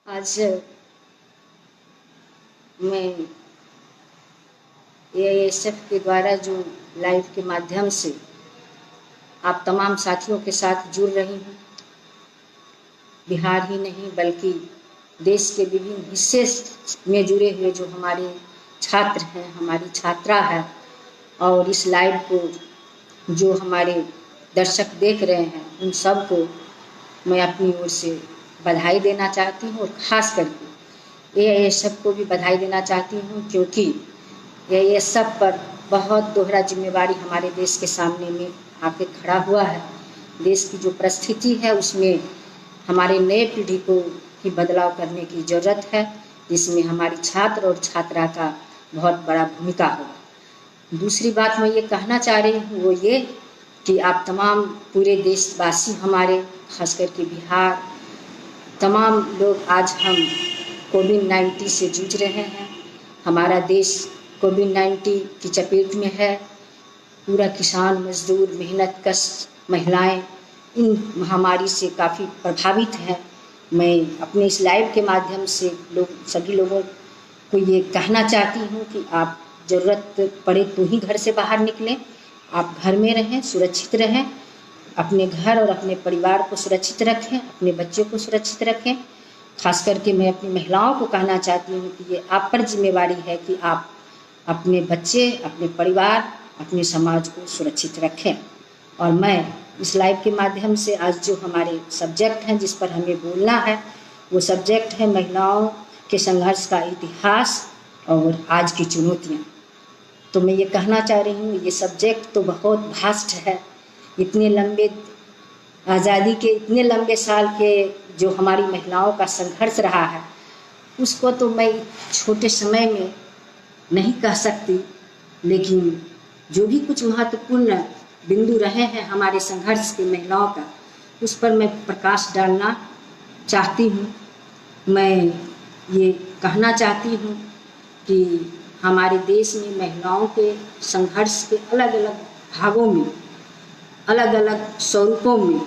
आज मैं एएसएफ के द्वारा जो लाइव के माध्यम से आप तमाम साथियों के साथ जुड़ रही हूँ। बिहार ही नहीं बल्कि देश के विभिन्न हिस्से में जुड़े हुए जो हमारे छात्र हैं, हमारी छात्रा है, और इस लाइव को जो हमारे दर्शक देख रहे हैं, उन सब को मैं अपनी ओर से बधाई देना चाहती हूँ। और ख़ास करके एएसएफ को भी बधाई देना चाहती हूँ, क्योंकि एएसएफ पर बहुत दोहरा जिम्मेवारी हमारे देश के सामने में आके खड़ा हुआ है। देश की जो परिस्थिति है उसमें हमारे नए पीढ़ी को ही बदलाव करने की ज़रूरत है, जिसमें हमारी छात्र और छात्रा का बहुत बड़ा भूमिका होगा। दूसरी बात मैं ये कहना चाह रही हूँ वो ये कि आप तमाम पूरे देशवासी हमारे, खास करके बिहार, तमाम लोग आज हम कोविड-19 से जूझ रहे हैं। हमारा देश कोविड-19 की चपेट में है। पूरा किसान, मजदूर, मेहनतकश महिलाएं इन महामारी से काफ़ी प्रभावित हैं। मैं अपने इस लाइव के माध्यम से सभी लोगों को ये कहना चाहती हूँ कि आप ज़रूरत पड़े तो ही घर से बाहर निकलें। आप घर में रहें, सुरक्षित रहें, अपने घर और अपने परिवार को सुरक्षित रखें, अपने बच्चों को सुरक्षित रखें। खास करके मैं अपनी महिलाओं को कहना चाहती हूँ कि ये आप पर जिम्मेवारी है कि आप अपने बच्चे, अपने परिवार, अपने समाज को सुरक्षित रखें। और मैं इस लाइव के माध्यम से आज जो हमारे सब्जेक्ट हैं जिस पर हमें बोलना है, वो सब्जेक्ट है महिलाओं के संघर्ष का इतिहास और आज की चुनौतियाँ। तो मैं ये कहना चाह रही हूँ, ये सब्जेक्ट तो बहुत वास्ट है। इतने लंबे आज़ादी के इतने लंबे साल के जो हमारी महिलाओं का संघर्ष रहा है, उसको तो मैं छोटे समय में नहीं कह सकती, लेकिन जो भी कुछ महत्वपूर्ण बिंदु रहे हैं हमारे संघर्ष के महिलाओं का, उस पर मैं प्रकाश डालना चाहती हूँ। मैं ये कहना चाहती हूँ कि हमारे देश में महिलाओं के संघर्ष के अलग अलग भागों में, अलग अलग स्वरूपों में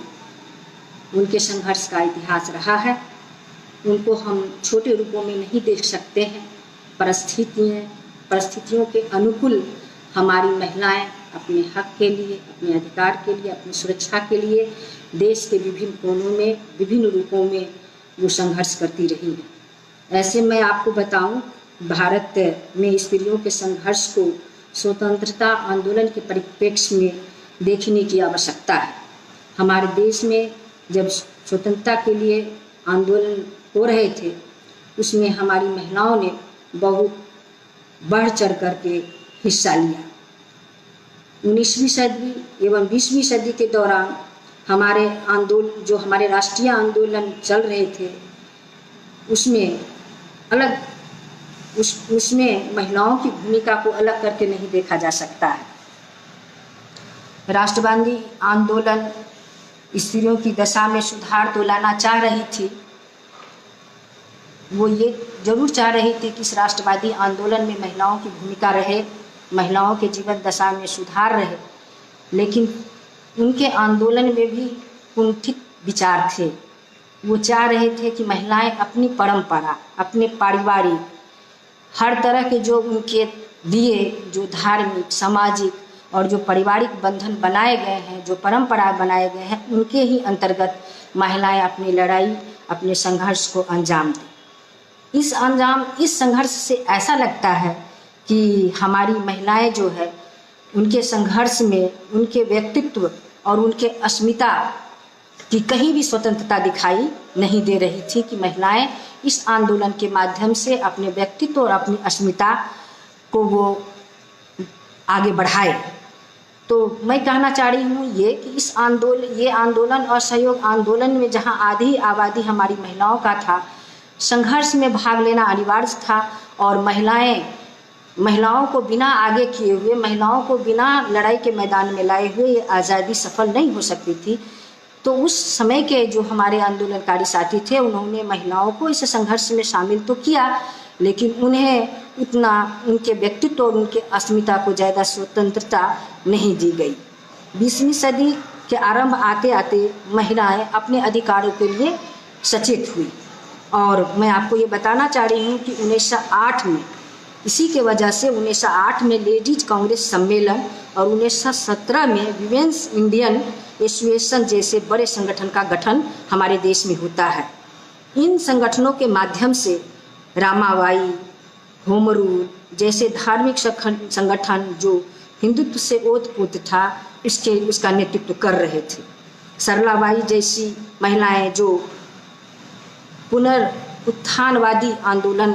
उनके संघर्ष का इतिहास रहा है। उनको हम छोटे रूपों में नहीं देख सकते हैं। परिस्थितियों के अनुकूल हमारी महिलाएं अपने हक के लिए, अपने अधिकार के लिए, अपनी सुरक्षा के लिए देश के विभिन्न कोनों में, विभिन्न रूपों में वो संघर्ष करती रही है। ऐसे मैं आपको बताऊं, भारत में स्त्रियों के संघर्ष को स्वतंत्रता आंदोलन के परिप्रेक्ष्य में देखने की आवश्यकता है। हमारे देश में जब स्वतंत्रता के लिए आंदोलन हो रहे थे, उसमें हमारी महिलाओं ने बहुत बढ़ चढ़ करके हिस्सा लिया। 19वीं सदी एवं 20वीं सदी के दौरान हमारे राष्ट्रीय आंदोलन चल रहे थे, उसमें महिलाओं की भूमिका को अलग करके नहीं देखा जा सकता है। राष्ट्रवादी आंदोलन स्त्रियों की दशा में सुधार तो लाना चाह रही थी। वो ये जरूर चाह रही थी कि इस राष्ट्रवादी आंदोलन में महिलाओं की भूमिका रहे, महिलाओं के जीवन दशा में सुधार रहे, लेकिन उनके आंदोलन में भी कुंठित विचार थे। वो चाह रहे थे कि महिलाएं अपनी परंपरा, अपने पारिवारिक, हर तरह के जो उनके लिए जो धार्मिक, सामाजिक और जो पारिवारिक बंधन बनाए गए हैं, जो परंपरा बनाए गए हैं, उनके ही अंतर्गत महिलाएं अपनी लड़ाई, अपने संघर्ष को अंजाम दें। इस संघर्ष से ऐसा लगता है कि हमारी महिलाएं जो है, उनके संघर्ष में उनके व्यक्तित्व और उनके अस्मिता की कहीं भी स्वतंत्रता दिखाई नहीं दे रही थी कि महिलाएं इस आंदोलन के माध्यम से अपने व्यक्तित्व और अपनी अस्मिता को वो आगे बढ़ाए। तो मैं कहना चाह रही हूँ ये कि ये आंदोलन और सहयोग आंदोलन में जहाँ आधी आबादी हमारी महिलाओं का था, संघर्ष में भाग लेना अनिवार्य था। और महिलाओं को बिना आगे किए हुए, महिलाओं को बिना लड़ाई के मैदान में लाए हुए ये आज़ादी सफल नहीं हो सकती थी। तो उस समय के जो हमारे आंदोलनकारी साथी थे, उन्होंने महिलाओं को इस संघर्ष में शामिल तो किया, लेकिन उन्हें उतना उनके व्यक्तित्व और उनके अस्मिता को ज़्यादा स्वतंत्रता नहीं दी गई। 20वीं सदी के आरंभ आते आते महिलाएं अपने अधिकारों के लिए सचेत हुई और मैं आपको ये बताना चाह रही हूँ कि 1908 में इसी के वजह से 1908 में लेडीज कांग्रेस सम्मेलन और 1917 में विमेंस इंडियन एसोसिएशन जैसे बड़े संगठन का गठन हमारे देश में होता है। इन संगठनों के माध्यम से रामाबाई, होम रूल जैसे धार्मिक संगठन जो हिंदुत्व से ओतप्रोत था उसका नेतृत्व कर रहे थे। सरलाबाई जैसी महिलाएं जो पुनरुत्थानवादी आंदोलन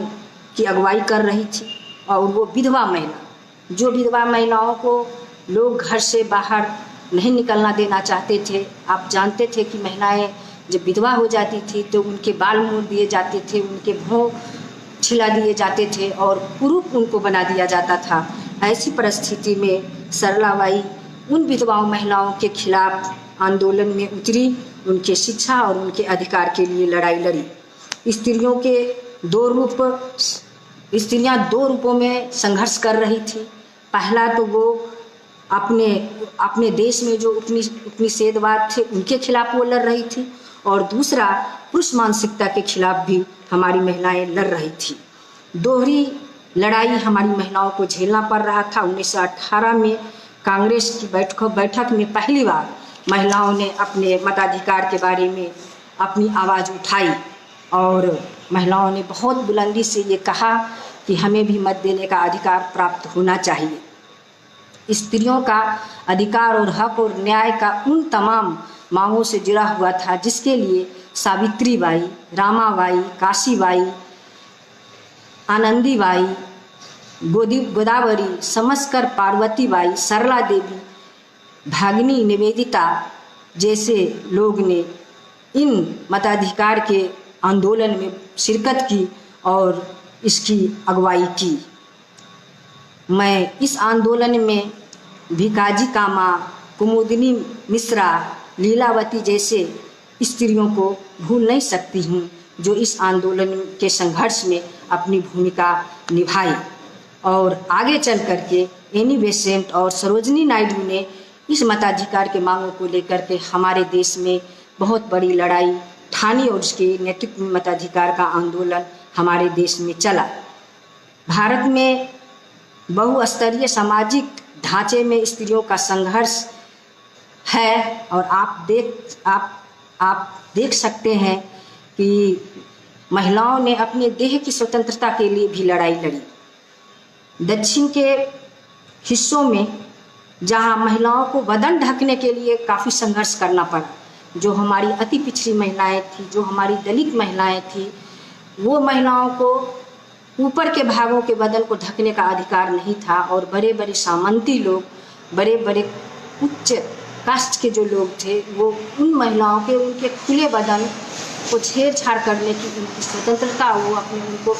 की अगुवाई कर रही थी, और वो विधवा महिला जो विधवा महिलाओं को लोग घर से बाहर नहीं निकलना देना चाहते थे। आप जानते थे कि महिलाएं जब विधवा हो जाती थी तो उनके बाल मोड़ दिए जाते थे, उनके भौं छिला दिए जाते थे और कुरूप उनको बना दिया जाता था। ऐसी परिस्थिति में सरलाबाई उन विधवाओं महिलाओं के खिलाफ आंदोलन में उतरी, उनके शिक्षा और उनके अधिकार के लिए लड़ाई लड़ी। स्त्रियां दो रूपों में संघर्ष कर रही थी। पहला तो वो अपने देश में जो उपनिषेधवाद थे उनके खिलाफ वो लड़ रही थी, और दूसरा पुरुष मानसिकता के खिलाफ भी हमारी महिलाएं लड़ रही थी। दोहरी लड़ाई हमारी महिलाओं को झेलना पड़ रहा था। 1918 में कांग्रेस की बैठक में पहली बार महिलाओं ने अपने मताधिकार के बारे में अपनी आवाज़ उठाई और महिलाओं ने बहुत बुलंदी से ये कहा कि हमें भी मत देने का अधिकार प्राप्त होना चाहिए। स्त्रियों का अधिकार और हक और न्याय का उन तमाम मांगों से जुड़ा हुआ था जिसके लिए सावित्रीबाई, रामाबाई, काशीबाई, आनंदीबाई, गोदावरी, समस्कर पार्वतीबाई, सरला देवी, भागिनी निवेदिता जैसे लोग ने इन मताधिकार के आंदोलन में शिरकत की और इसकी अगुवाई की। मैं इस आंदोलन में भिकाजी कामा, कुमुदिनी मिश्रा, लीलावती जैसे स्त्रियों को भूल नहीं सकती हूँ जो इस आंदोलन के संघर्ष में अपनी भूमिका निभाई। और आगे चल करके एनी बेसेंट और सरोजिनी नायडू ने इस मताधिकार के मांगों को लेकर के हमारे देश में बहुत बड़ी लड़ाई ठानी और उसके नेतृत्व में मताधिकार का आंदोलन हमारे देश में चला। भारत में बहुस्तरीय सामाजिक ढांचे में स्त्रियों का संघर्ष है, और आप देख सकते हैं कि महिलाओं ने अपने देह की स्वतंत्रता के लिए भी लड़ाई लड़ी। दक्षिण के हिस्सों में जहां महिलाओं को बदन ढकने के लिए काफ़ी संघर्ष करना पड़ा, जो हमारी अति पिछड़ी महिलाएं थी, जो हमारी दलित महिलाएं थी, वो महिलाओं को ऊपर के भागों के बदन को ढकने का अधिकार नहीं था, और बड़े बड़े सामंती लोग, बड़े बड़े उच्च कास्ट के जो लोग थे, वो उन महिलाओं के उनके खुले बदन को छेड़छाड़ करने की उनकी स्वतंत्रता, वो अपने उनको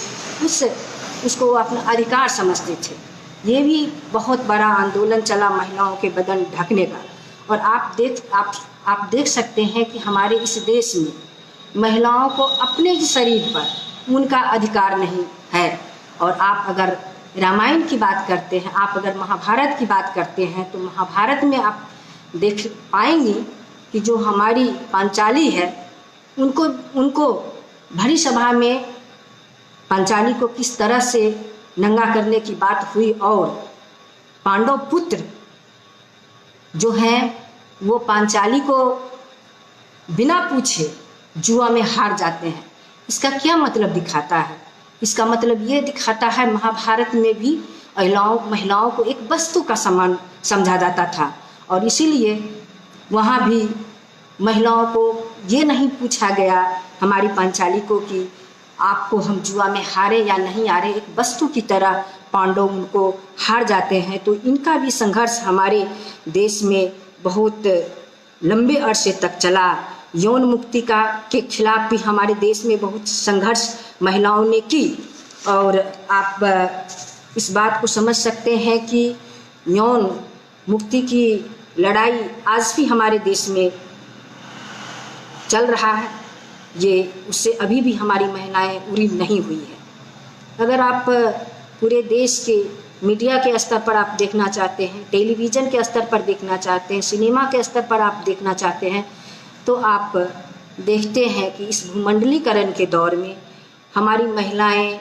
उसको अपना अधिकार समझते थे। ये भी बहुत बड़ा आंदोलन चला महिलाओं के बदन ढकने का। और आप देख सकते हैं कि हमारे इस देश में महिलाओं को अपने ही शरीर पर उनका अधिकार नहीं है। और आप अगर रामायण की बात करते हैं, आप अगर महाभारत की बात करते हैं, तो महाभारत में आप देख पाएंगी कि जो हमारी पांचाली है, उनको भरी सभा में पांचाली को किस तरह से नंगा करने की बात हुई, और पांडव पुत्र जो हैं वो पांचाली को बिना पूछे जुआ में हार जाते हैं। इसका क्या मतलब दिखाता है? इसका मतलब ये दिखाता है महाभारत में भी महिलाओं को एक वस्तु का समान समझा जाता था, और इसीलिए वहाँ भी महिलाओं को ये नहीं पूछा गया हमारी पांचाली को कि आपको हम जुआ में हारे या नहीं हारे, एक वस्तु की तरह पांडव उनको हार जाते हैं। तो इनका भी संघर्ष हमारे देश में बहुत लंबे अरसे तक चला। यौन मुक्ति के खिलाफ भी हमारे देश में बहुत संघर्ष महिलाओं ने की, और आप इस बात को समझ सकते हैं कि यौन मुक्ति की लड़ाई आज भी हमारे देश में चल रहा है। उससे अभी भी हमारी महिलाएं उड़ी नहीं हुई है। अगर आप पूरे देश के मीडिया के स्तर पर आप देखना चाहते हैं, टेलीविज़न के स्तर पर देखना चाहते हैं, सिनेमा के स्तर पर आप देखना चाहते हैं, तो आप देखते हैं कि इस भूमंडलीकरण के दौर में हमारी महिलाएं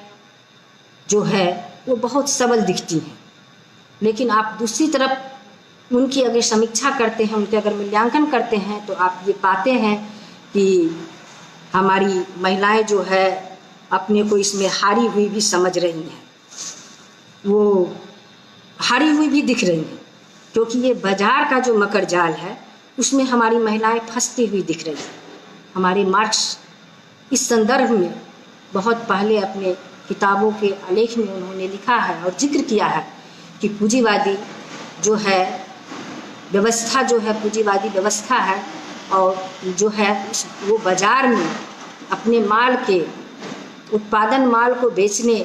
जो है वो बहुत सबल दिखती हैं, लेकिन आप दूसरी तरफ उनकी अगर समीक्षा करते हैं, उनके अगर मूल्यांकन करते हैं तो आप ये पाते हैं कि हमारी महिलाएं जो है अपने को इसमें हारी हुई भी समझ रही हैं, वो हारी हुई भी दिख रही हैं, क्योंकि ये बाजार का जो मकर जाल है उसमें हमारी महिलाएं फंसती हुई दिख रही हैं। हमारे मार्क्स इस संदर्भ में बहुत पहले अपने किताबों के आलेख में उन्होंने लिखा है और जिक्र किया है कि पूंजीवादी जो है व्यवस्था जो है पूंजीवादी व्यवस्था है, और जो है वो बाज़ार में अपने माल के उत्पादन माल को बेचने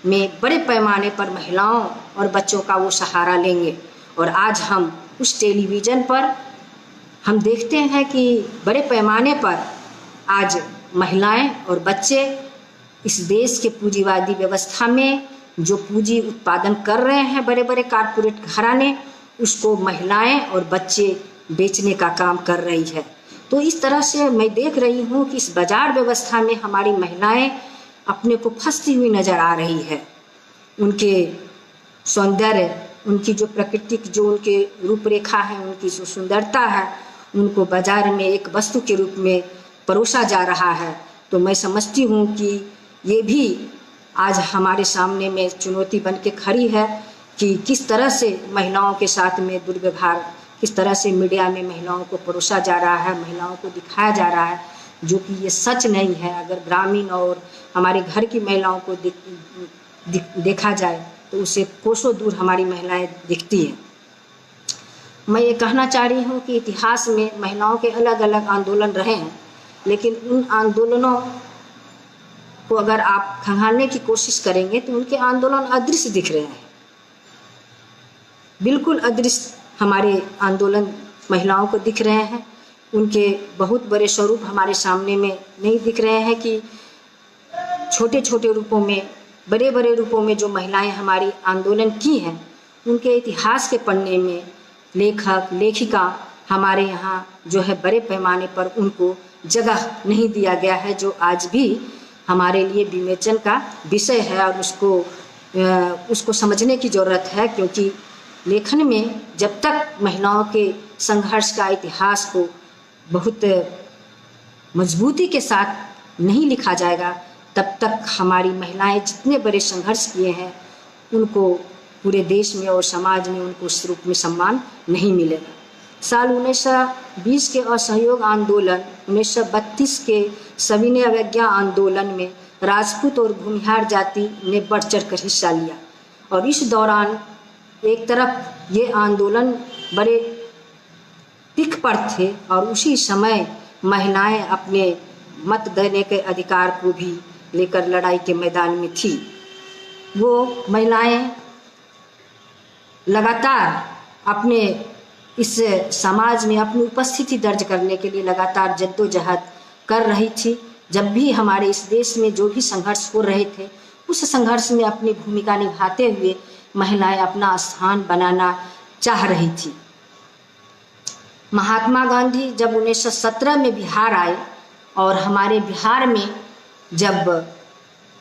में बड़े पैमाने पर महिलाओं और बच्चों का वो सहारा लेंगे। और आज हम उस टेलीविज़न पर हम देखते हैं कि बड़े पैमाने पर आज महिलाएं और बच्चे इस देश के पूंजीवादी व्यवस्था में जो पूंजी उत्पादन कर रहे हैं बड़े बड़े कारपोरेट घराने, उसको महिलाएं और बच्चे बेचने का काम कर रही है। तो इस तरह से मैं देख रही हूँ कि इस बाजार व्यवस्था में हमारी महिलाएं अपने को फंसती हुई नज़र आ रही है। उनके सौंदर्य, उनकी जो प्राकृतिक जो उनके रूपरेखा है, उनकी जो सुंदरता है, उनको बाजार में एक वस्तु के रूप में परोसा जा रहा है। तो मैं समझती हूँ कि ये भी आज हमारे सामने में चुनौती बन के खड़ी है कि किस तरह से महिलाओं के साथ में दुर्व्यवहार, किस तरह से मीडिया में महिलाओं को परोसा जा रहा है, महिलाओं को दिखाया जा रहा है, जो कि ये सच नहीं है। अगर ग्रामीण और हमारे घर की महिलाओं को देखा जाए तो उससे कोसों दूर हमारी महिलाएं दिखती हैं। मैं ये कहना चाह रही हूँ कि इतिहास में महिलाओं के अलग अलग आंदोलन रहे हैं, लेकिन उन आंदोलनों को अगर आप खंगालने की कोशिश करेंगे तो उनके आंदोलन अदृश्य दिख रहे हैं, बिल्कुल अदृश्य हमारे आंदोलन महिलाओं को दिख रहे हैं। उनके बहुत बड़े स्वरूप हमारे सामने में नहीं दिख रहे हैं कि छोटे छोटे रूपों में, बड़े बड़े रूपों में जो महिलाएं हमारी आंदोलन की हैं, उनके इतिहास के पन्ने में लेखक लेखिका हमारे यहाँ जो है बड़े पैमाने पर उनको जगह नहीं दिया गया है, जो आज भी हमारे लिए विवेचन का विषय है और उसको समझने की ज़रूरत है। क्योंकि लेखन में जब तक महिलाओं के संघर्ष का इतिहास को बहुत मजबूती के साथ नहीं लिखा जाएगा, तब तक हमारी महिलाएं जितने बड़े संघर्ष किए हैं उनको पूरे देश में और समाज में उनको उस रूप में सम्मान नहीं मिलेगा। साल 1920 के असहयोग आंदोलन, 1932 के सविनय अवज्ञा आंदोलन में राजपूत और भूमिहार जाति ने बढ़ चढ़ कर हिस्सा लिया, और इस दौरान एक तरफ ये आंदोलन बड़े तिख पर थे और उसी समय महिलाएं अपने मत देने के अधिकार को भी लेकर लड़ाई के मैदान में थी। वो महिलाएं लगातार अपने इस समाज में अपनी उपस्थिति दर्ज करने के लिए लगातार जद्दोजहद कर रही थी। जब भी हमारे इस देश में जो भी संघर्ष हो रहे थे, उस संघर्ष में अपनी भूमिका निभाते हुए महिलाएं अपना स्थान बनाना चाह रही थी। महात्मा गांधी जब 1917 में बिहार आए और हमारे बिहार में जब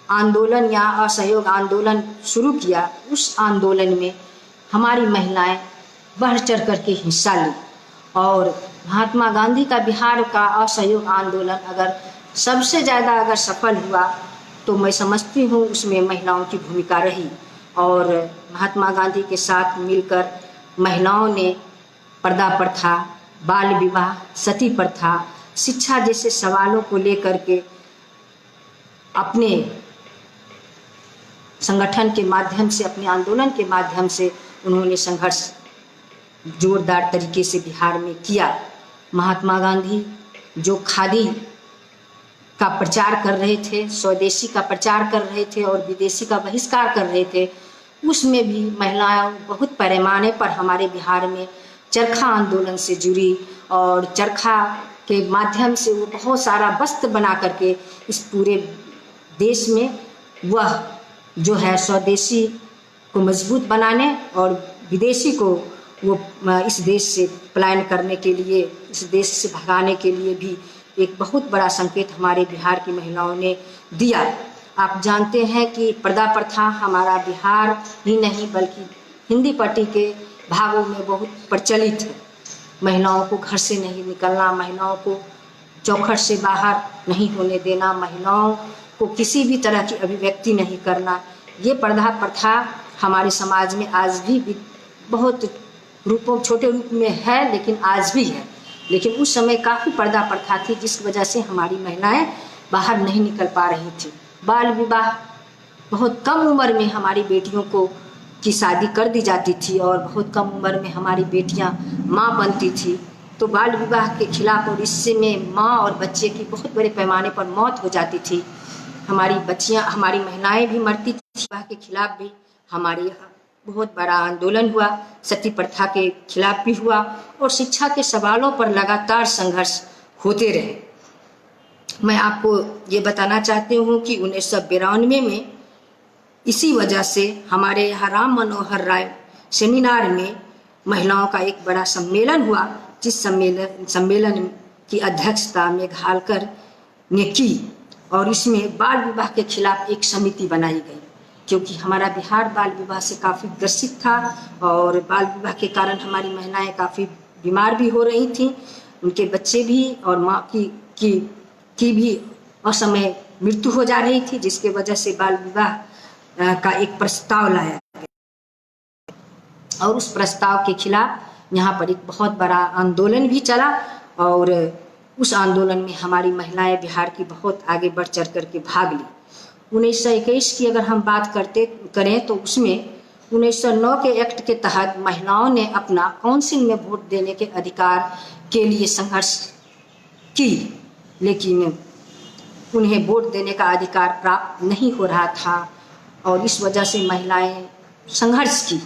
आंदोलन या असहयोग आंदोलन शुरू किया, उस आंदोलन में हमारी महिलाएं बढ़ चढ़ कर के हिस्सा ली। और महात्मा गांधी का बिहार का असहयोग आंदोलन अगर सबसे ज़्यादा अगर सफल हुआ तो मैं समझती हूँ उसमें महिलाओं की भूमिका रही। और महात्मा गांधी के साथ मिलकर महिलाओं ने पर्दा प्रथा, बाल विवाह, सती प्रथा, शिक्षा जैसे सवालों को लेकर के अपने संगठन के माध्यम से, अपने आंदोलन के माध्यम से उन्होंने संघर्ष जोरदार तरीके से बिहार में किया। महात्मा गांधी जो खादी का प्रचार कर रहे थे, स्वदेशी का प्रचार कर रहे थे और विदेशी का बहिष्कार कर रहे थे, उसमें भी महिलाएं बहुत पैमाने पर हमारे बिहार में चरखा आंदोलन से जुड़ी और चरखा के माध्यम से वो बहुत सारा वस्त्र बना करके इस पूरे देश में वह जो है स्वदेशी को मजबूत बनाने और विदेशी को वो इस देश से पलायन करने के लिए, इस देश से भगाने के लिए भी एक बहुत बड़ा संकेत हमारे बिहार की महिलाओं ने दिया। आप जानते हैं कि पर्दा प्रथा हमारा बिहार ही नहीं बल्कि हिंदी पट्टी के भागों में बहुत प्रचलित है। महिलाओं को घर से नहीं निकलना, महिलाओं को चौखट से बाहर नहीं होने देना, महिलाओं को किसी भी तरह की अभिव्यक्ति नहीं करना, ये पर्दा प्रथा हमारे समाज में आज भी बहुत रूपों छोटे रूप में है, लेकिन आज भी है। लेकिन उस समय काफ़ी पर्दा प्रथा थी जिस वजह से हमारी महिलाएं बाहर नहीं निकल पा रही थी। बाल विवाह बहुत कम उम्र में हमारी बेटियों को की शादी कर दी जाती थी और बहुत कम उम्र में हमारी बेटियां माँ बनती थी। तो बाल विवाह के खिलाफ और इससे में माँ और बच्चे की बहुत बड़े पैमाने पर मौत हो जाती थी। हमारी बच्चियां, हमारी महिलाएं भी मरती थी। विवाह के खिलाफ भी हमारे यहाँ बहुत बड़ा आंदोलन हुआ, सती प्रथा के खिलाफ भी हुआ और शिक्षा के सवालों पर लगातार संघर्ष होते रहे। मैं आपको ये बताना चाहती हूँ कि 1992 में इसी वजह से हमारे यहाँ राम मनोहर राय सेमिनार में महिलाओं का एक बड़ा सम्मेलन हुआ, जिस सम्मेलन की अध्यक्षता मेघालकर ने की और इसमें बाल विवाह के खिलाफ एक समिति बनाई गई, क्योंकि हमारा बिहार बाल विवाह से काफ़ी ग्रसित था और बाल विवाह के कारण हमारी महिलाएं काफ़ी बीमार भी हो रही थीं, उनके बच्चे भी और माँ की भी असमय मृत्यु हो जा रही थी, जिसके वजह से बाल विवाह का एक प्रस्ताव लाया गया और उस प्रस्ताव के खिलाफ यहाँ पर एक बहुत बड़ा आंदोलन भी चला और उस आंदोलन में हमारी महिलाएं बिहार की बहुत आगे बढ़ चढ़ करके भाग ली। 1921 की अगर हम बात करें तो उसमें 1909 के एक्ट के तहत महिलाओं ने अपना काउंसिल में वोट देने के अधिकार के लिए संघर्ष की, लेकिन उन्हें वोट देने का अधिकार प्राप्त नहीं हो रहा था और इस वजह से महिलाएं संघर्ष की,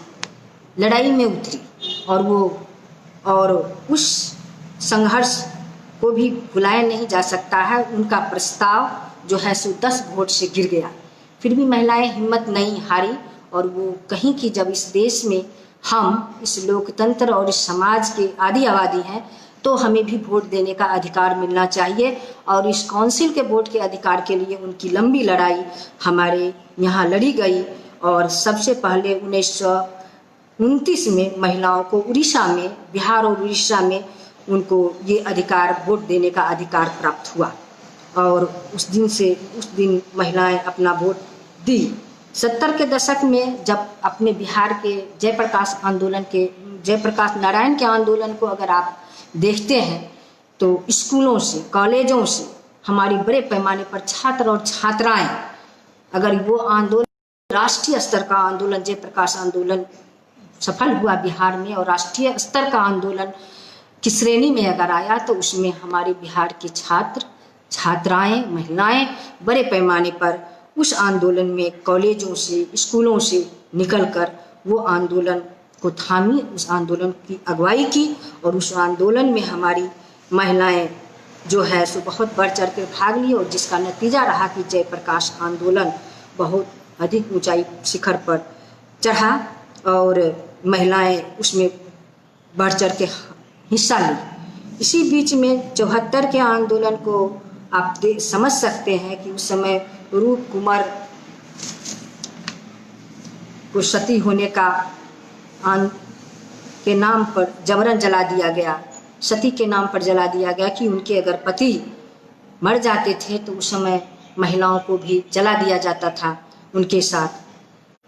लड़ाई में उतरी और उस संघर्ष को भी भुलाया नहीं जा सकता है। उनका प्रस्ताव जो है सो 10 वोट से गिर गया। फिर भी महिलाएं हिम्मत नहीं हारी और वो कहीं कि जब इस देश में हम इस लोकतंत्र और इस समाज के आदि आबादी हैं तो हमें भी वोट देने का अधिकार मिलना चाहिए और इस काउंसिल के वोट के अधिकार के लिए उनकी लंबी लड़ाई हमारे यहाँ लड़ी गई और सबसे पहले 1929 में महिलाओं को उड़ीसा में, बिहार और उड़ीसा में उनको ये अधिकार, वोट देने का अधिकार प्राप्त हुआ और उस दिन महिलाएं अपना वोट दी। 70 के दशक में जब अपने बिहार के जयप्रकाश नारायण के आंदोलन को अगर आप देखते हैं तो स्कूलों से, कॉलेजों से हमारी बड़े पैमाने पर छात्र और छात्राएं, अगर वो आंदोलन राष्ट्रीय स्तर का आंदोलन, जयप्रकाश आंदोलन सफल हुआ बिहार में और राष्ट्रीय स्तर का आंदोलन की श्रेणी में अगर आया तो उसमें हमारे बिहार के छात्र, छात्राएं, महिलाएं बड़े पैमाने पर उस आंदोलन में कॉलेजों से, स्कूलों से निकलकर वो आंदोलन को थामी, उस आंदोलन की अगुवाई की और उस आंदोलन में हमारी महिलाएं जो है सो बहुत बढ़ चढ़ कर भाग ली और जिसका नतीजा रहा कि जयप्रकाश आंदोलन बहुत अधिक ऊंचाई शिखर पर चढ़ा और महिलाएं उसमें बढ़ चढ़ के हिस्सा ली। इसी बीच में 74 के आंदोलन को आप समझ सकते हैं कि उस समय रूप कुमार को सती होने के नाम पर जबरन जला दिया गया, सती के नाम पर जला दिया गया कि उनके अगर पति मर जाते थे तो उस समय महिलाओं को भी जला दिया जाता था उनके साथ।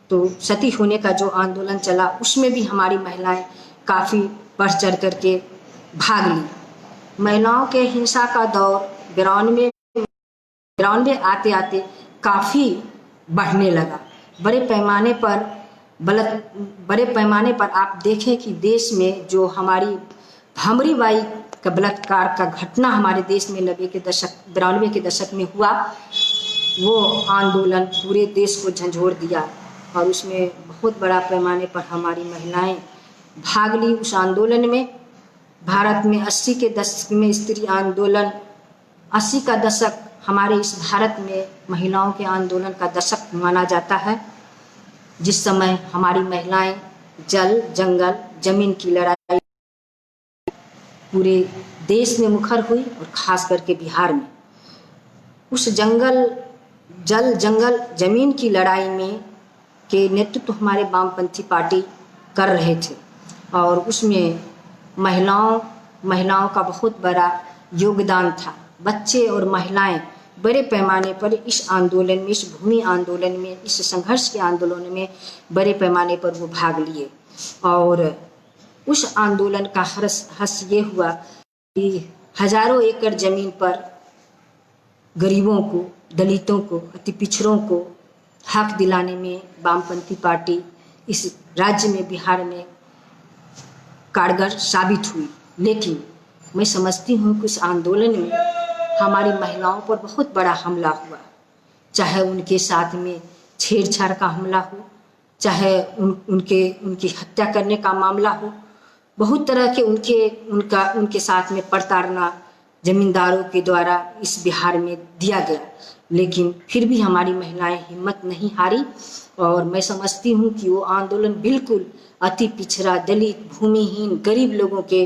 तो सती होने का जो आंदोलन चला उसमें भी हमारी महिलाएं काफ़ी बढ़ चढ़ करके भाग ली। महिलाओं के हिंसा का दौर 92 आते आते काफ़ी बढ़ने लगा। बड़े पैमाने पर आप देखें कि देश में जो हमारी भामरी बाई का बलात्कार का घटना हमारे देश में 92 के दशक में हुआ, वो आंदोलन पूरे देश को झंझोर दिया और उसमें बहुत बड़ा पैमाने पर हमारी महिलाएं भाग ली उस आंदोलन में। भारत में 80 के दशक में स्त्री आंदोलन, 80 का दशक हमारे इस भारत में महिलाओं के आंदोलन का दशक माना जाता है, जिस समय हमारी महिलाएं जल, जंगल, जमीन की लड़ाई पूरे देश में मुखर हुई और खास करके बिहार में। उस जंगल जल जंगल जमीन की लड़ाई में के नेतृत्व हमारे वामपंथी पार्टी कर रहे थे और उसमें महिलाओं का बहुत बड़ा योगदान था। बच्चे और महिलाएं बड़े पैमाने पर इस आंदोलन में, इस भूमि आंदोलन में, इस संघर्ष के आंदोलन में बड़े पैमाने पर वो भाग लिए और उस आंदोलन का हर्ष ये हुआ कि हजारों एकड़ जमीन पर गरीबों को, दलितों को, अति पिछड़ों को हक दिलाने में वामपंथी पार्टी इस राज्य में, बिहार में कारगर साबित हुई। लेकिन मैं समझती हूँ कि इस आंदोलन में हमारी महिलाओं पर बहुत बड़ा हमला हुआ, चाहे उनके साथ में छेड़छाड़ का हमला हो, चाहे उनकी हत्या करने का मामला हो, बहुत तरह के उनके साथ में प्रताड़ना जमींदारों के द्वारा इस बिहार में दिया गया। लेकिन फिर भी हमारी महिलाएं हिम्मत नहीं हारी और मैं समझती हूँ कि वो आंदोलन बिल्कुल अति पिछड़ा, दलित, भूमिहीन, गरीब लोगों के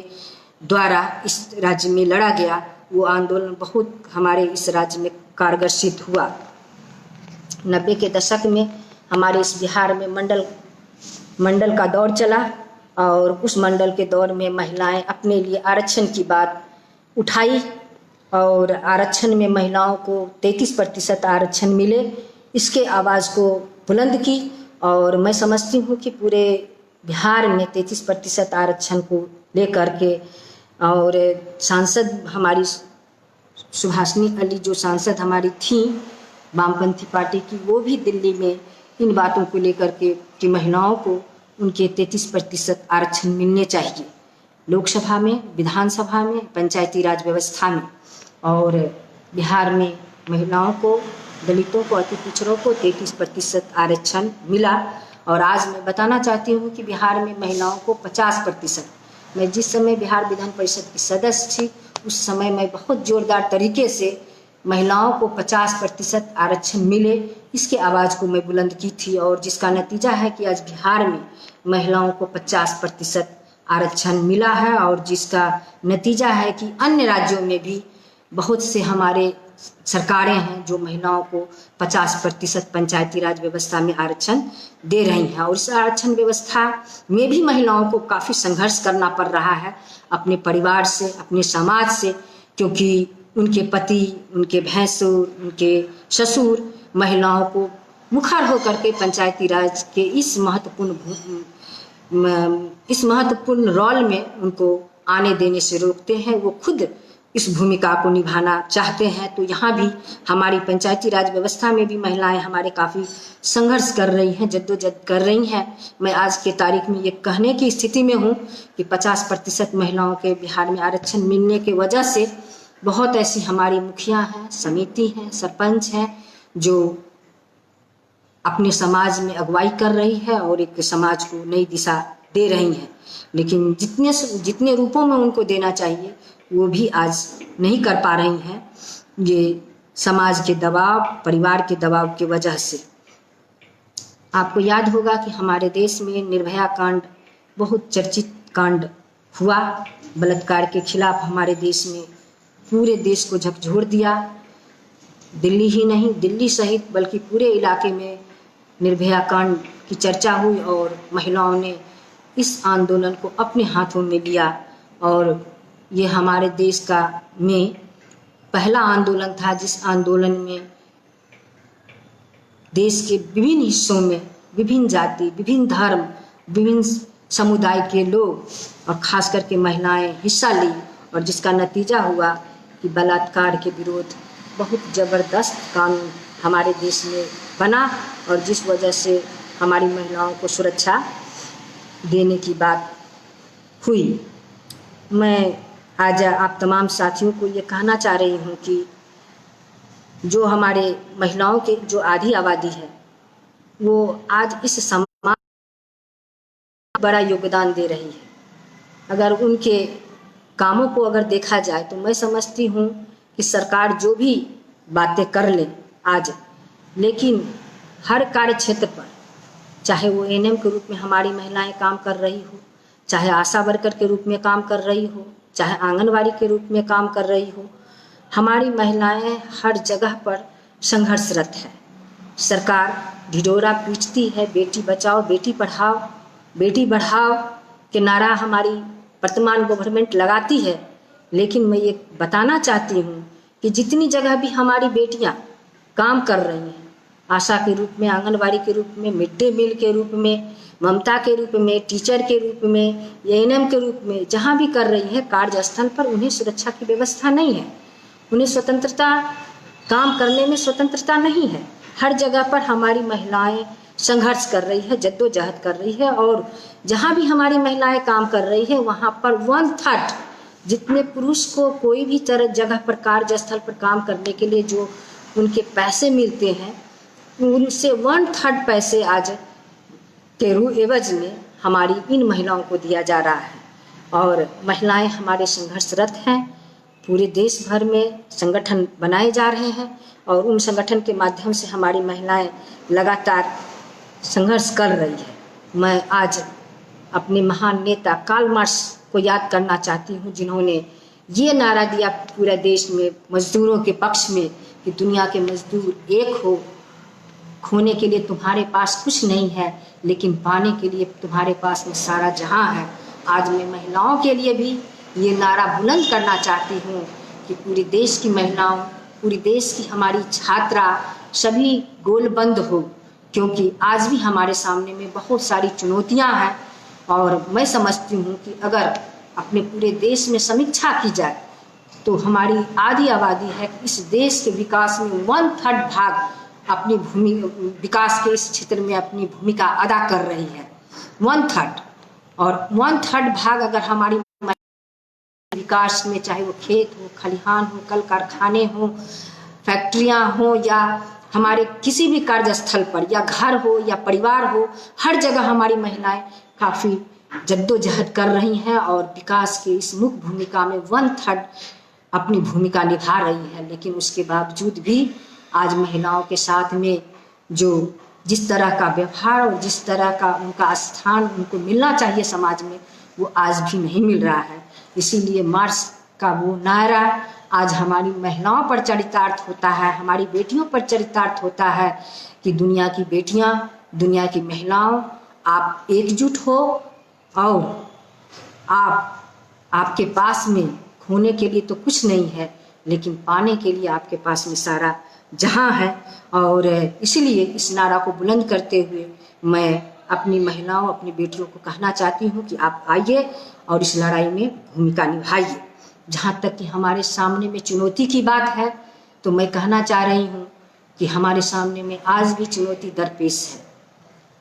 द्वारा इस राज्य में लड़ा गया। वो आंदोलन बहुत हमारे इस राज्य में कारगर सिद्ध हुआ। 90 के दशक में हमारे इस बिहार में मंडल का दौर चला और उस मंडल के दौर में महिलाएं अपने लिए आरक्षण की बात उठाई और आरक्षण में महिलाओं को 33% आरक्षण मिले, इसके आवाज़ को बुलंद की और मैं समझती हूँ कि पूरे बिहार में 33% आरक्षण को लेकर के और सांसद हमारी सुभाषनी अली जो सांसद हमारी थी वामपंथी पार्टी की, वो भी दिल्ली में इन बातों को लेकर के कि महिलाओं को उनके 33% आरक्षण मिलने चाहिए, लोकसभा में, विधानसभा में, पंचायती राज व्यवस्था में। और बिहार में महिलाओं को, दलितों को, अति पिछड़ों को 33% आरक्षण मिला। और आज मैं बताना चाहती हूँ कि बिहार में महिलाओं को 50%, मैं जिस समय बिहार विधान परिषद की सदस्य थी उस समय मैं बहुत जोरदार तरीके से महिलाओं को 50% आरक्षण मिले, इसके आवाज़ को मैं बुलंद की थी और जिसका नतीजा है कि आज बिहार में महिलाओं को 50% आरक्षण मिला है और जिसका नतीजा है कि अन्य राज्यों में भी बहुत से हमारे सरकारें हैं जो महिलाओं को 50% पंचायती राज व्यवस्था में आरक्षण दे रही हैं। और इस आरक्षण व्यवस्था में भी महिलाओं को काफ़ी संघर्ष करना पड़ रहा है अपने परिवार से, अपने समाज से, क्योंकि उनके पति, उनके भैंसुर, उनके ससुर महिलाओं को मुखर होकर के पंचायती राज के इस महत्वपूर्ण रोल में उनको आने देने से रोकते हैं। वो खुद इस भूमिका को निभाना चाहते हैं। तो यहाँ भी हमारी पंचायती राज व्यवस्था में भी महिलाएं हमारे काफ़ी संघर्ष कर रही हैं, जद्दोजहद कर रही हैं। मैं आज के तारीख में ये कहने की स्थिति में हूँ कि 50% महिलाओं के बिहार में आरक्षण मिलने के वजह से बहुत ऐसी हमारी मुखिया हैं, समिति हैं, सरपंच हैं जो अपने समाज में अगुवाई कर रही है और एक समाज को नई दिशा दे रही हैं। लेकिन जितने रूपों में उनको देना चाहिए वो भी आज नहीं कर पा रही हैं, ये समाज के दबाव, परिवार के दबाव की वजह से। आपको याद होगा कि हमारे देश में निर्भया कांड बहुत चर्चित कांड हुआ, बलात्कार के खिलाफ हमारे देश में पूरे देश को झकझोर दिया। दिल्ली ही नहीं, दिल्ली सहित बल्कि पूरे इलाके में निर्भया कांड की चर्चा हुई और महिलाओं ने इस आंदोलन को अपने हाथों में लिया और ये हमारे देश का में पहला आंदोलन था जिस आंदोलन में देश के विभिन्न हिस्सों में विभिन्न जाति, विभिन्न धर्म, विभिन्न समुदाय के लोग और खास करके महिलाएं हिस्सा ली और जिसका नतीजा हुआ कि बलात्कार के विरोध बहुत ज़बरदस्त कानून हमारे देश में बना और जिस वजह से हमारी महिलाओं को सुरक्षा देने की बात हुई। मैं आज आप तमाम साथियों को ये कहना चाह रही हूँ कि जो हमारे महिलाओं के जो आधी आबादी है वो आज इस समाज बड़ा योगदान दे रही है। अगर उनके कामों को अगर देखा जाए तो मैं समझती हूँ कि सरकार जो भी बातें कर ले आज, लेकिन हर कार्य क्षेत्र पर, चाहे वो एएनएम के रूप में हमारी महिलाएं काम कर रही हो, चाहे आशा वर्कर के रूप में काम कर रही हो, चाहे आंगनवाड़ी के रूप में काम कर रही हो, हमारी महिलाएं हर जगह पर संघर्षरत है। सरकार ढिढोरा पीटती है, बेटी बचाओ बेटी बढ़ाओ के नारा हमारी वर्तमान गवर्नमेंट लगाती है, लेकिन मैं ये बताना चाहती हूँ कि जितनी जगह भी हमारी बेटियाँ काम कर रही हैं, आशा के रूप में, आंगनबाड़ी के रूप में, मिड डे मील के रूप में, ममता के रूप में, टीचर के रूप में, एएनएम के रूप में, जहाँ भी कर रही है, कार्यस्थल पर उन्हें सुरक्षा की व्यवस्था नहीं है, उन्हें स्वतंत्रता, काम करने में स्वतंत्रता नहीं है। हर जगह पर हमारी महिलाएं संघर्ष कर रही है, जद्दोजहद कर रही है, और जहाँ भी हमारी महिलाएं काम कर रही है वहाँ पर 1/3 जितने पुरुष को कोई भी तरह जगह पर, कार्यस्थल पर काम करने के लिए जो उनके पैसे मिलते हैं, उनसे 1/3 पैसे आज के एवज में हमारी इन महिलाओं को दिया जा रहा है। और महिलाएं हमारे संघर्षरत हैं। पूरे देश भर में संगठन बनाए जा रहे हैं और उन संगठन के माध्यम से हमारी महिलाएं लगातार संघर्ष कर रही है। मैं आज अपने महान नेता कार्ल मार्क्स को याद करना चाहती हूँ, जिन्होंने ये नारा दिया पूरे देश में मजदूरों के पक्ष में कि दुनिया के मजदूर एक हो, खोने के लिए तुम्हारे पास कुछ नहीं है, लेकिन पाने के लिए तुम्हारे पास में सारा जहां है। आज मैं महिलाओं के लिए भी ये नारा बुलंद करना चाहती हूँ कि पूरे देश की महिलाओं, पूरे देश की हमारी छात्रा सभी गोलबंद हो, क्योंकि आज भी हमारे सामने में बहुत सारी चुनौतियाँ हैं। और मैं समझती हूँ कि अगर अपने पूरे देश में समीक्षा की जाए तो हमारी आधी आबादी है कि इस देश के विकास में 1/3 भाग अपनी विकास के इस क्षेत्र में अपनी भूमिका अदा कर रही है। 1/3 और 1/3 भाग अगर हमारी विकास में, चाहे वो खेत हो, खलिहान हो, कल कारखाने हो, फैक्ट्रियां हो, या हमारे किसी भी कार्यस्थल पर, या घर हो या परिवार हो, हर जगह हमारी महिलाएं काफ़ी जद्दोजहद कर रही हैं और विकास के इस मुख्य भूमिका में 1/3 अपनी भूमिका निभा रही है। लेकिन उसके बावजूद भी आज महिलाओं के साथ में जिस तरह का व्यवहार और जिस तरह का उनका स्थान उनको मिलना चाहिए समाज में, वो आज भी नहीं मिल रहा है। इसीलिए मार्क्स का वो नारा आज हमारी महिलाओं पर चरितार्थ होता है, हमारी बेटियों पर चरितार्थ होता है कि दुनिया की बेटियां, दुनिया की महिलाओं, आप एकजुट हो और आपके पास में खोने के लिए तो कुछ नहीं है, लेकिन पाने के लिए आपके पास में सारा जहां है। और इसीलिए इस नारा को बुलंद करते हुए मैं अपनी महिलाओं, अपनी बेटियों को कहना चाहती हूँ कि आप आइए और इस लड़ाई में भूमिका निभाइए। जहाँ तक कि हमारे सामने में चुनौती की बात है, तो मैं कहना चाह रही हूँ कि हमारे सामने में आज भी चुनौती दरपेश है।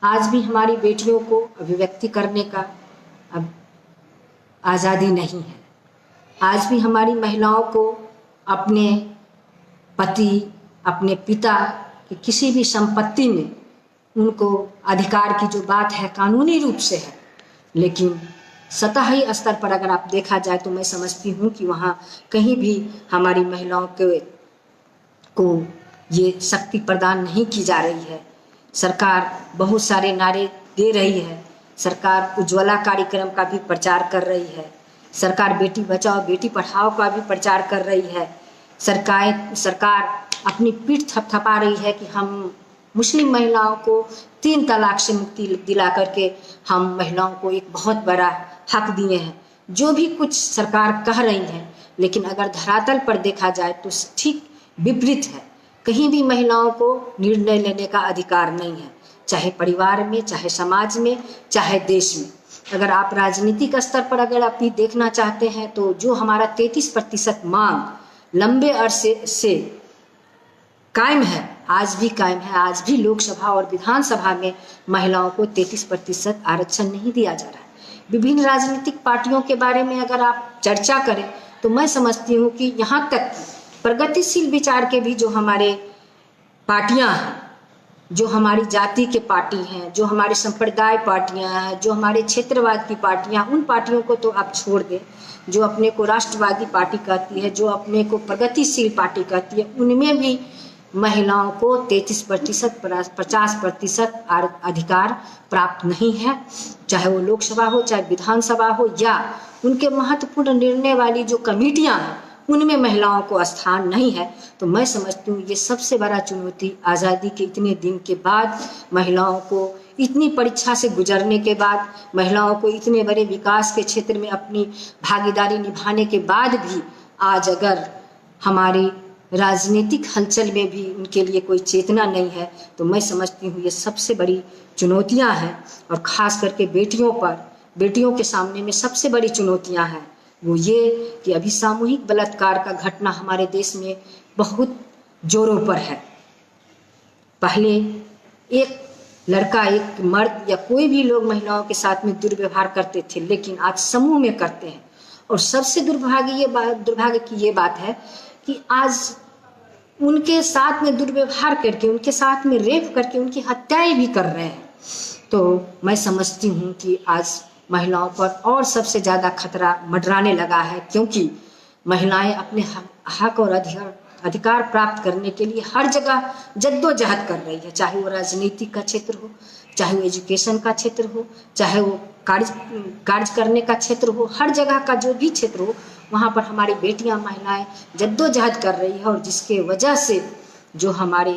आज भी हमारी बेटियों को अभिव्यक्ति करने का अब आज़ादी नहीं है। आज भी हमारी महिलाओं को अपने पति, अपने पिता की किसी भी संपत्ति में उनको अधिकार की जो बात है कानूनी रूप से है, लेकिन सतही स्तर पर अगर आप देखा जाए तो मैं समझती हूँ कि वहाँ कहीं भी हमारी महिलाओं को ये शक्ति प्रदान नहीं की जा रही है। सरकार बहुत सारे नारे दे रही है, सरकार उज्ज्वला कार्यक्रम का भी प्रचार कर रही है, सरकार बेटी बचाओ बेटी पढ़ाओ का भी प्रचार कर रही है, सरकार अपनी पीठ थपथपा रही है कि हम मुस्लिम महिलाओं को 3 तलाक से मुक्ति दिला करके हम महिलाओं को एक बहुत बड़ा हक दिए हैं। जो भी कुछ सरकार कह रही है, लेकिन अगर धरातल पर देखा जाए तो ठीक विपरीत है। कहीं भी महिलाओं को निर्णय लेने का अधिकार नहीं है, चाहे परिवार में, चाहे समाज में, चाहे देश में। अगर आप राजनीतिक स्तर पर अगर आप भी देखना चाहते हैं तो जो हमारा 33% मांग लंबे अरसे से कायम है, आज भी कायम है। आज भी लोकसभा और विधानसभा में महिलाओं को 33% आरक्षण नहीं दिया जा रहा है। विभिन्न राजनीतिक पार्टियों के बारे में अगर आप चर्चा करें तो मैं समझती हूँ कि यहाँ तक प्रगतिशील विचार के भी जो हमारे पार्टियाँ हैं, जो हमारी जाति के पार्टी हैं, जो हमारे संप्रदाय पार्टियां हैं, जो हमारे क्षेत्रवाद की पार्टियां, उन पार्टियों को तो आप छोड़ दें। जो अपने को राष्ट्रवादी पार्टी कहती है, जो अपने को प्रगतिशील पार्टी कहती है, उनमें भी महिलाओं को 33%, 50% अधिकार प्राप्त नहीं है। चाहे वो लोकसभा हो, चाहे विधानसभा हो, या उनके महत्वपूर्ण निर्णय वाली जो कमेटियां हैं उनमें महिलाओं को स्थान नहीं है। तो मैं समझती हूँ ये सबसे बड़ा चुनौती आज़ादी के इतने दिन के बाद, महिलाओं को इतनी परीक्षा से गुजरने के बाद, महिलाओं को इतने बड़े विकास के क्षेत्र में अपनी भागीदारी निभाने के बाद भी आज अगर हमारी राजनीतिक हलचल में भी उनके लिए कोई चेतना नहीं है, तो मैं समझती हूँ ये सबसे बड़ी चुनौतियाँ हैं। और ख़ास करके बेटियों के सामने में सबसे बड़ी चुनौतियाँ हैं वो ये कि अभी सामूहिक बलात्कार का घटना हमारे देश में बहुत जोरों पर है। पहले एक लड़का, एक मर्द या कोई भी लोग महिलाओं के साथ में दुर्व्यवहार करते थे, लेकिन आज समूह में करते हैं। और सबसे दुर्भाग्य की ये बात है कि आज उनके साथ में दुर्व्यवहार करके, उनके साथ में रेप करके उनकी हत्याएं भी कर रहे हैं। तो मैं समझती हूँ कि आज महिलाओं पर और सबसे ज़्यादा खतरा मंडराने लगा है, क्योंकि महिलाएं अपने हक और अधिकार प्राप्त करने के लिए हर जगह जद्दोजहद कर रही है, चाहे वो राजनीतिक का क्षेत्र हो, चाहे वो एजुकेशन का क्षेत्र हो, चाहे वो कार्य करने का क्षेत्र हो, हर जगह का जो भी क्षेत्र हो वहाँ पर हमारी बेटियां, महिलाएं जद्दोजहद कर रही है। और जिसके वजह से जो हमारे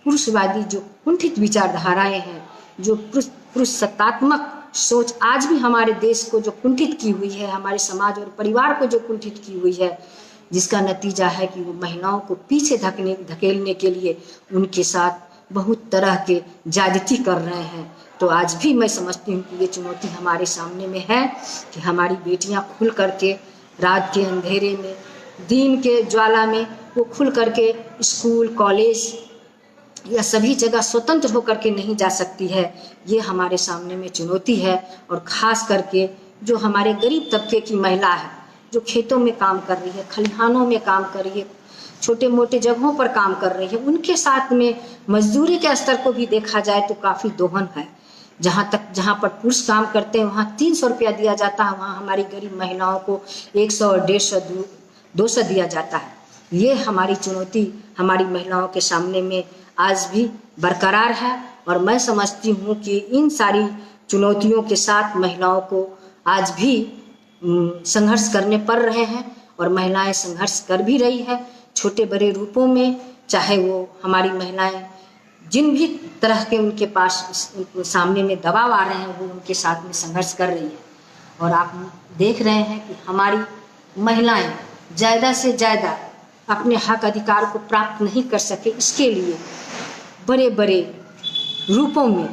पुरुषवादी जो कुंठित विचारधाराएं हैं, जो पुरुष सत्तात्मक सोच आज भी हमारे देश को जो कुंठित की हुई है, हमारे समाज और परिवार को जो कुंठित की हुई है, जिसका नतीजा है कि वो महिलाओं को पीछे धकेलने के लिए उनके साथ बहुत तरह के ज्यादती कर रहे हैं। तो आज भी मैं समझती हूँ कि ये चुनौती हमारे सामने में है कि हमारी बेटियाँ खुल करके रात के अंधेरे में, दिन के ज्वाला में वो खुल करके स्कूल, कॉलेज या सभी जगह स्वतंत्र होकर के नहीं जा सकती है। ये हमारे सामने में चुनौती है। और ख़ास करके जो हमारे गरीब तबके की महिला है, जो खेतों में काम कर रही है, खलिहानों में काम कर रही है, छोटे मोटे जगहों पर काम कर रही है, उनके साथ में मजदूरी के स्तर को भी देखा जाए तो काफ़ी दोहन है। जहाँ पर पुरुष काम करते हैं वहाँ 300 रुपया दिया जाता है, वहाँ हमारी गरीब महिलाओं को 100, 150, 200 दिया जाता है। ये हमारी चुनौती हमारी महिलाओं के सामने में आज भी बरकरार है। और मैं समझती हूँ कि इन सारी चुनौतियों के साथ महिलाओं को आज भी संघर्ष करने पड़ रहे हैं, और महिलाएं संघर्ष कर भी रही है छोटे बड़े रूपों में। चाहे वो हमारी महिलाएं जिन भी तरह के उनके पास सामने में दबाव आ रहे हैं, वो उनके साथ में संघर्ष कर रही है। और आप देख रहे हैं कि हमारी महिलाएं ज़्यादा से ज़्यादा अपने हक अधिकार को प्राप्त नहीं कर सके, इसके लिए बड़े बड़े रूपों में,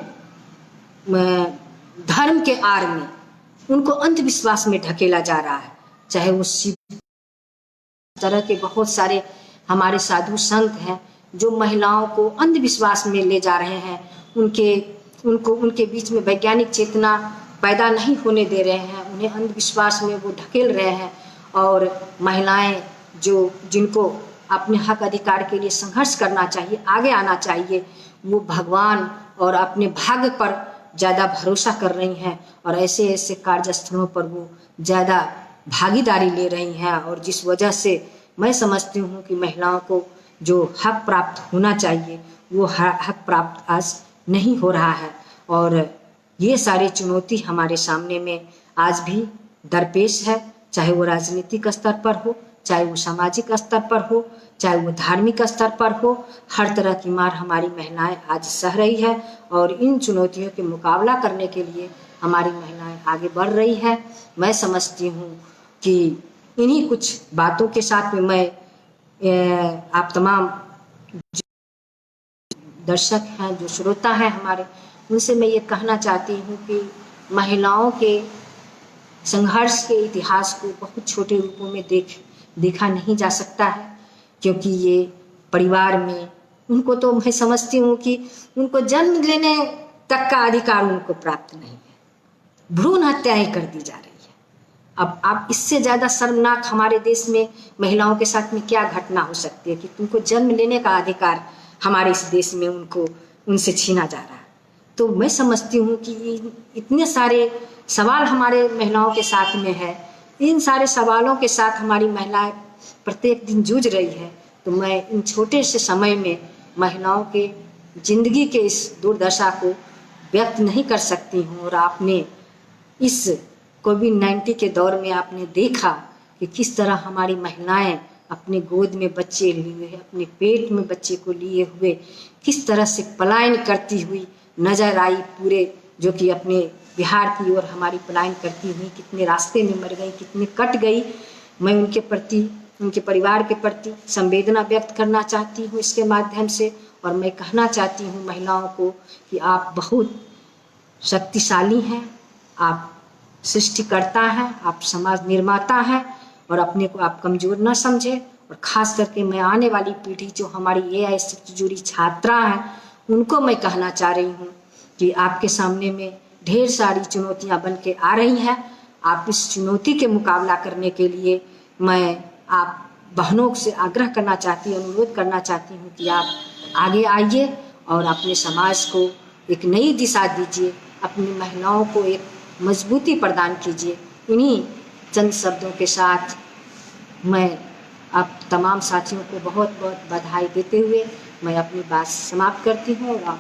धर्म के आड़ में उनको अंधविश्वास में ढकेला जा रहा है। चाहे वो शिव तरह के बहुत सारे हमारे साधु संत हैं जो महिलाओं को अंधविश्वास में ले जा रहे हैं, उनके बीच में वैज्ञानिक चेतना पैदा नहीं होने दे रहे हैं, उन्हें अंधविश्वास में वो ढकेल रहे हैं। और महिलाएं जिनको अपने हक अधिकार के लिए संघर्ष करना चाहिए, आगे आना चाहिए, वो भगवान और अपने भाग्य पर ज़्यादा भरोसा कर रही हैं, और ऐसे ऐसे कार्यस्थलों पर वो ज़्यादा भागीदारी ले रही हैं। और जिस वजह से मैं समझती हूँ कि महिलाओं को जो हक प्राप्त होना चाहिए वो हक प्राप्त आज नहीं हो रहा है। और ये सारी चुनौती हमारे सामने में आज भी दरपेश है, चाहे वो राजनीतिक स्तर पर हो, चाहे वो सामाजिक स्तर पर हो, चाहे वो धार्मिक स्तर पर हो। हर तरह की मार हमारी महिलाएं आज सह रही है, और इन चुनौतियों के मुकाबला करने के लिए हमारी महिलाएं आगे बढ़ रही है। मैं समझती हूँ कि इन्हीं कुछ बातों के साथ में मैं आप तमाम दर्शक हैं, जो श्रोता हैं हमारे, उनसे मैं ये कहना चाहती हूँ कि महिलाओं के संघर्ष के इतिहास को बहुत छोटे रूपों में देखा नहीं जा सकता है, क्योंकि ये परिवार में उनको, तो मैं समझती हूँ कि उनको जन्म लेने तक का अधिकार उनको प्राप्त नहीं है, भ्रूण हत्याएं कर दी जा रही है। अब आप इससे ज़्यादा शर्मनाक हमारे देश में महिलाओं के साथ में क्या घटना हो सकती है कि तुमको जन्म लेने का अधिकार हमारे इस देश में उनसे छीना जा रहा है। तो मैं समझती हूँ कि इतने सारे सवाल हमारे महिलाओं के साथ में है, इन सारे सवालों के साथ हमारी महिलाएं प्रत्येक दिन जूझ रही है। तो मैं इन छोटे से समय में महिलाओं के जिंदगी के इस दुर्दशा को व्यक्त नहीं कर सकती हूँ। और आपने इस कोविड-19 के दौर में आपने देखा कि किस तरह हमारी महिलाएं अपने गोद में बच्चे लिए, अपने पेट में बच्चे को लिए हुए किस तरह से पलायन करती हुई नजर आई पूरे, जो कि अपने बिहार की ओर हमारी पलायन करती हुई कितने रास्ते में मर गई, कितने कट गई। मैं उनके प्रति, उनके परिवार के प्रति संवेदना व्यक्त करना चाहती हूँ इसके माध्यम से। और मैं कहना चाहती हूँ महिलाओं को कि आप बहुत शक्तिशाली हैं, आप सृष्टिकर्ता हैं, आप समाज निर्माता हैं, और अपने को आप कमज़ोर ना समझें। और ख़ास करके मैं आने वाली पीढ़ी जो हमारी AI से जुड़ी छात्रा हैं उनको मैं कहना चाह रही हूँ कि आपके सामने में ढेर सारी चुनौतियाँ बन के आ रही हैं। आप इस चुनौती के मुकाबला करने के लिए मैं आप बहनों से आग्रह करना चाहती हूँ, अनुरोध करना चाहती हूँ कि आप आगे आइए और अपने समाज को एक नई दिशा दीजिए, अपनी महिलाओं को एक मजबूती प्रदान कीजिए। इन्हीं चंद शब्दों के साथ मैं आप तमाम साथियों को बहुत बहुत बधाई देते हुए मैं अपनी बात समाप्त करती हूँ और